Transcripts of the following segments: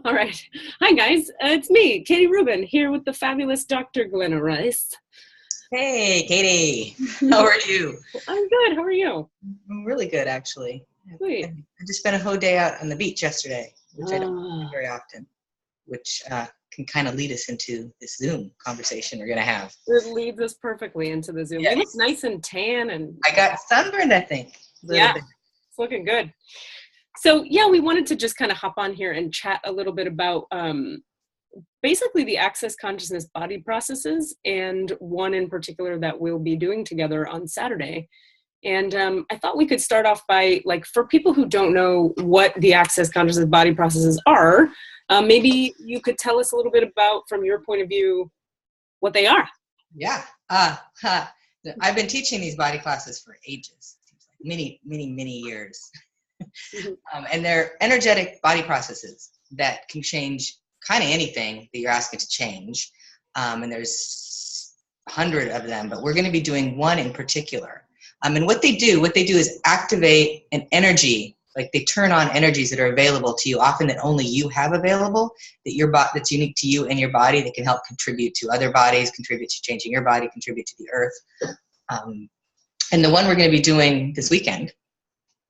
All right. Hi, guys. It's me, Katie Rubin, here with the fabulous Dr. Glenna Rice. Hey, Katie. How are you? I'm good. How are you? I'm really good, actually. Sweet. I just spent a whole day out on the beach yesterday, which I don't do Ah. very often, which can kind of lead us into this Zoom conversation we're going to have. It leads us perfectly into the Zoom. Yes. You look nice and tan and I got sunburned, I think. A little bit. It's looking good. So yeah, we wanted to just kind of hop on here and chat a little bit about basically the access consciousness body processes, and one in particular that we'll be doing together on Saturday. And I thought we could start off by, like, for people who don't know what the access consciousness body processes are, maybe you could tell us a little bit about, from your point of view, what they are. Yeah. I've been teaching these body classes for ages, many years. And they're energetic body processes that can change kind of anything that you're asking to change. And there's 100 of them, but we're going to be doing one in particular. And what they do is activate an energy, like they turn on energies that are available to you, often that only you have available, that's unique to you and your body, that can help contribute to other bodies, contribute to changing your body, contribute to the earth. And the one we're going to be doing this weekend,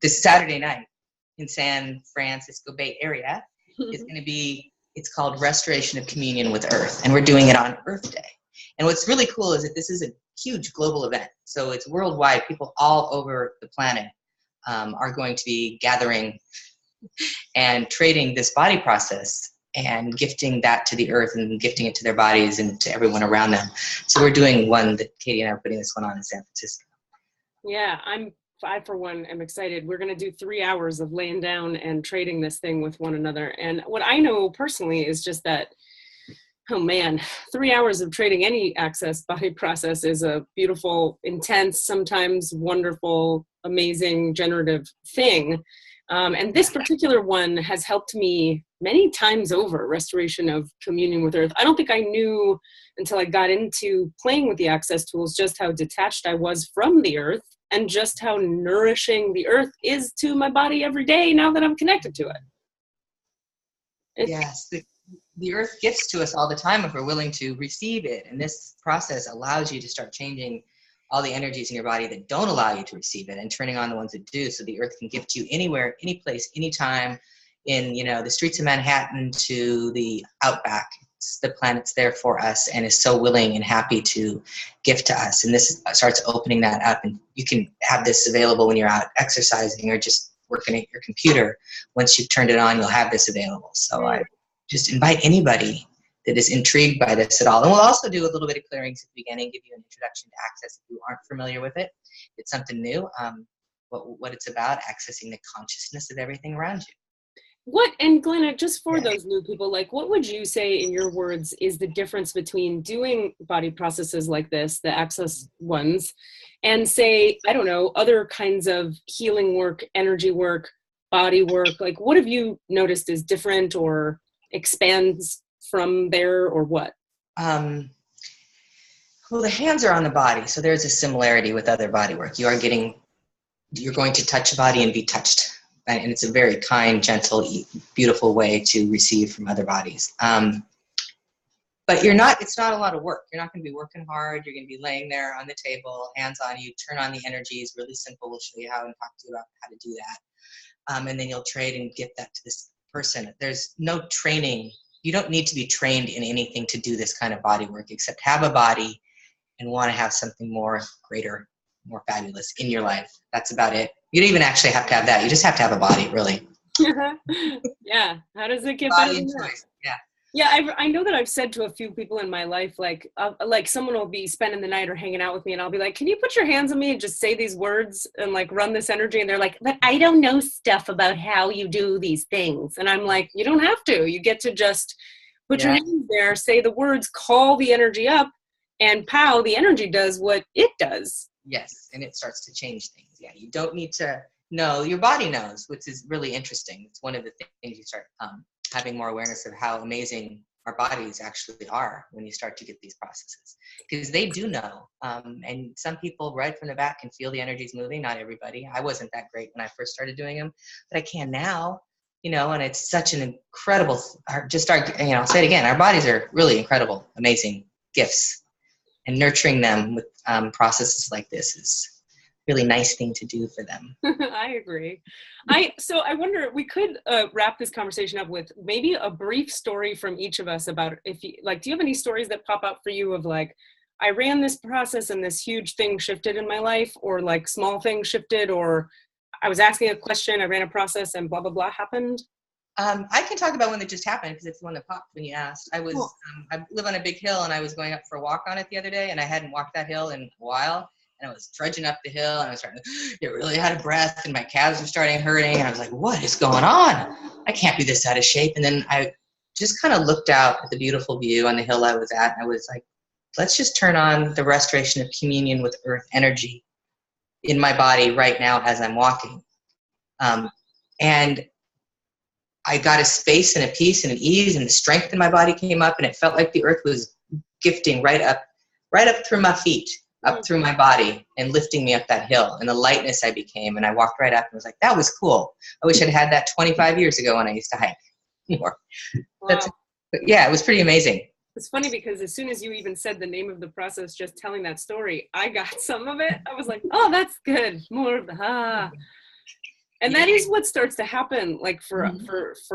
this Saturday night in San Francisco Bay Area, is going to be, it's called Restoration of Communion with Earth. And we're doing it on Earth Day. And what's really cool is that this is a huge global event. So it's worldwide. People all over the planet are going to be gathering and trading this body process and gifting that to the earth and gifting it to their bodies and to everyone around them. So we're doing one that Katie and I are putting this one on in San Francisco. Yeah, I, for one, am excited. We're going to do 3 hours of laying down and trading this thing with one another. And what I know personally is just that, oh man, 3 hours of trading any access body process is a beautiful, intense, sometimes wonderful, amazing, generative thing. And this particular one has helped me many times over, restoration of communion with earth. I don't think I knew until I got into playing with the access tools just how detached I was from the earth, and just how nourishing the earth is to my body every day now that I'm connected to it. Yes, the earth gifts to us all the time if we're willing to receive it. And this process allows you to start changing all the energies in your body that don't allow you to receive it and turning on the ones that do. So the earth can gift you anywhere, any place, anytime, in, the streets of Manhattan to the outback. The planet's there for us and is so willing and happy to gift to us. And this starts opening that up, and you can have this available when you're out exercising or just working at your computer. Once you've turned it on, you'll have this available. So I just invite anybody that is intrigued by this at all. And we'll also do a little bit of clearings at the beginning, give you an introduction to access if you aren't familiar with it. It's something new. What it's about, accessing the consciousness of everything around you. And Glenna, just for those new people, like, what would you say in your words is the difference between doing body processes like this, the access ones, and say, I don't know, other kinds of healing work, energy work, body work? Like, what have you noticed is different or expands from there, or what? Well, the hands are on the body, so there's a similarity with other body work. You're going to touch a body and be touched. And it's a very kind, gentle, beautiful way to receive from other bodies. But it's not a lot of work. You're not going to be working hard. You're going to be laying there on the table, hands on you, turn on the energies, really simple. We'll show you how and talk to you about how to do that. And then you'll trade and give that to this person. There's no training. You don't need to be trained in anything to do this kind of body work, except have a body and want to have something more greater, more fabulous in your life. That's about it. You don't even actually have to have that. You just have to have a body, really. Yeah. How does it get Body better and than that? choice. Yeah. Yeah, I know that I've said to a few people in my life, like someone will be spending the night or hanging out with me, and I'll be like, can you put your hands on me and just say these words and like run this energy? And they're like, but I don't know stuff about how you do these things. And I'm like, you don't have to. You get to just put your hands there, say the words, call the energy up, and pow, the energy does what it does. Yes, and it starts to change things. Yeah, you don't need to know. Your body knows, which is really interesting. It's one of the things you start having more awareness of how amazing our bodies actually are when you start to get these processes. Because they do know. And some people right from the back can feel the energies moving. Not everybody. I wasn't that great when I first started doing them, but I can now. and it's such an incredible, I'll say it again, our bodies are really incredible, amazing gifts, and nurturing them with processes like this is a really nice thing to do for them. I agree. So I wonder, we could wrap this conversation up with maybe a brief story from each of us about do you have any stories that pop up for you of like, I ran this process and this huge thing shifted in my life, or like small things shifted, or I was asking a question, I ran a process and blah, blah, blah happened? I can talk about one that just happened because it's the one that popped when you asked. I live on a big hill, and I was going up for a walk on it the other day, and I hadn't walked that hill in a while, and I was trudging up the hill, and I was starting to get really out of breath, and my calves were starting hurting, and I was like, what is going on? I can't be this out of shape. And then I just kind of looked out at the beautiful view on the hill I was at, and I was like, let's just turn on the restoration of communion with earth energy in my body right now as I'm walking. And I got a space and a peace and an ease, and the strength in my body came up, and it felt like the earth was gifting right up through my feet, up through my body, and lifting me up that hill, and the lightness I became. And I walked right up and was like, that was cool. I wish I'd had that 25 years ago when I used to hike more. Wow. But yeah, it was pretty amazing. It's funny because as soon as you even said the name of the process, just telling that story, I got some of it. I was like, oh, that's good. More of the And that is what starts to happen, like for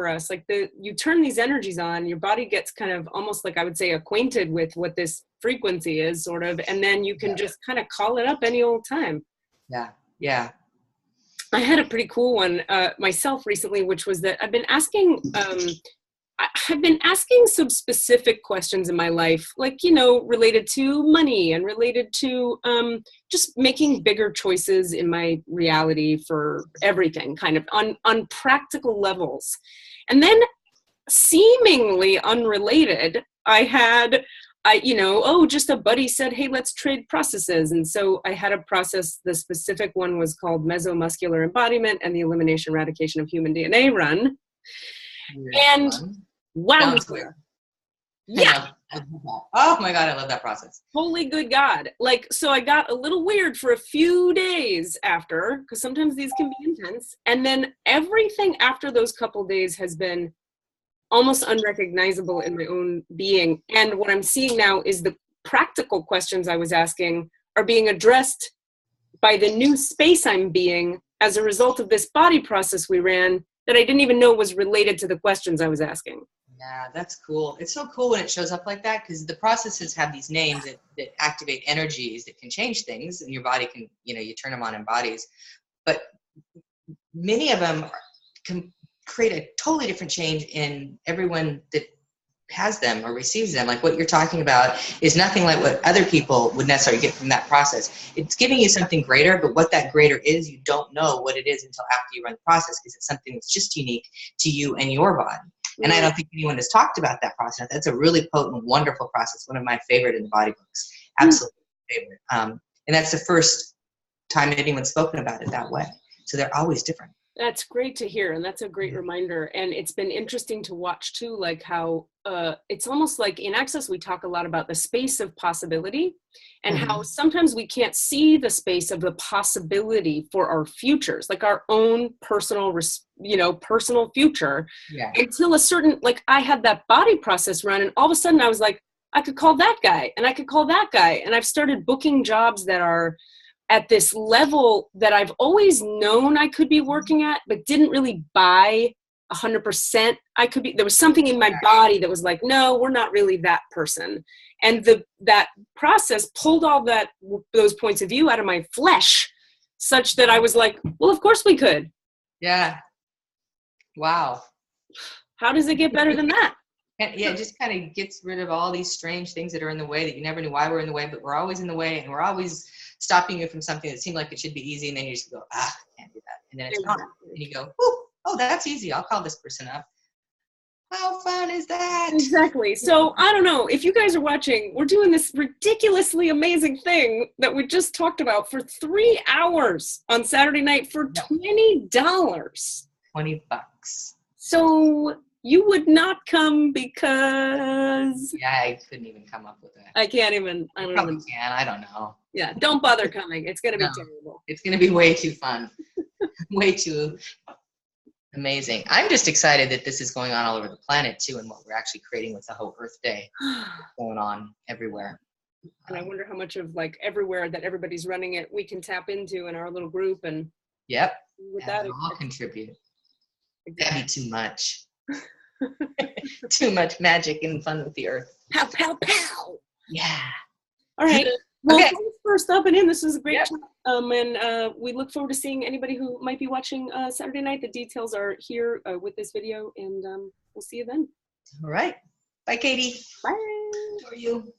us, like you turn these energies on, your body gets kind of almost like, I would say, acquainted with what this frequency is sort of, and then you can just kind of call it up any old time. Yeah. Yeah. I had a pretty cool one myself recently, which was that I've been asking some specific questions in my life, like, related to money and related to just making bigger choices in my reality for everything, kind of on practical levels. And then seemingly unrelated, just a buddy said, hey, let's trade processes. And so I had a process. The specific one was called Mesomuscular Embodiment and the Elimination Eradication of Human DNA Run. And wow. Yeah. Oh my God, I love that process. Holy good God. So I got a little weird for a few days after, because sometimes these can be intense. And then everything after those couple days has been almost unrecognizable in my own being. And what I'm seeing now is the practical questions I was asking are being addressed by the new space I'm being as a result of this body process we ran that I didn't even know was related to the questions I was asking. Yeah, that's cool. It's so cool when it shows up like that, because the processes have these names that activate energies that can change things, and your body can, you turn them on in bodies. But many of them can create a totally different change in everyone that has them or receives them. Like what you're talking about is nothing like what other people would necessarily get from that process. It's giving you something greater, but what that greater is, you don't know what it is until after you run the process, because it's something that's just unique to you and your body. And I don't think anyone has talked about that process. That's a really potent, wonderful process. One of my favorite in the body books. Absolutely favorite. And that's the first time anyone's spoken about it that way. So they're always different. That's great to hear. And that's a great reminder. And it's been interesting to watch too, like how it's almost like in Access, we talk a lot about the space of possibility and how sometimes we can't see the space of the possibility for our futures, like our own personal, personal future until a certain, like I had that body process run and all of a sudden I was like, I could call that guy and I could call that guy. And I've started booking jobs that are at this level that I've always known I could be working at, but didn't really buy 100%. There was something in my body that was like, no, we're not really that person. And that process pulled all those points of view out of my flesh such that I was like, well, of course we could. Yeah. Wow. How does it get better than that? And it just kind of gets rid of all these strange things that are in the way that you never knew why we're in the way, but we're always in the way, and we're always stopping you from something that seemed like it should be easy, and then you just go, I can't do that. And then it's gone. And you go, oh, that's easy. I'll call this person up. How fun is that? Exactly. So I don't know if you guys are watching, we're doing this ridiculously amazing thing that we just talked about for 3 hours on Saturday night for $20. $20. So you would not come because... Yeah, I couldn't even come up with it. I can't even. I don't know. Yeah, don't bother coming. It's going to be terrible. It's going to be way too fun. Way too Amazing. I'm just excited that this is going on all over the planet too, and what we're actually creating with the whole Earth Day going on everywhere. And I wonder how much of like everywhere that everybody's running it we can tap into in our little group, and yep, with that that all contribute. exactly. That'd be too much. Too much magic and fun with the Earth. Pow pow pow. Yeah. All right. Well, Okay. thanks for stopping in. This was a great Yep. chat. And we look forward to seeing anybody who might be watching Saturday night. The details are here with this video, and we'll see you then. All right. Bye, Katie. Bye. How are you?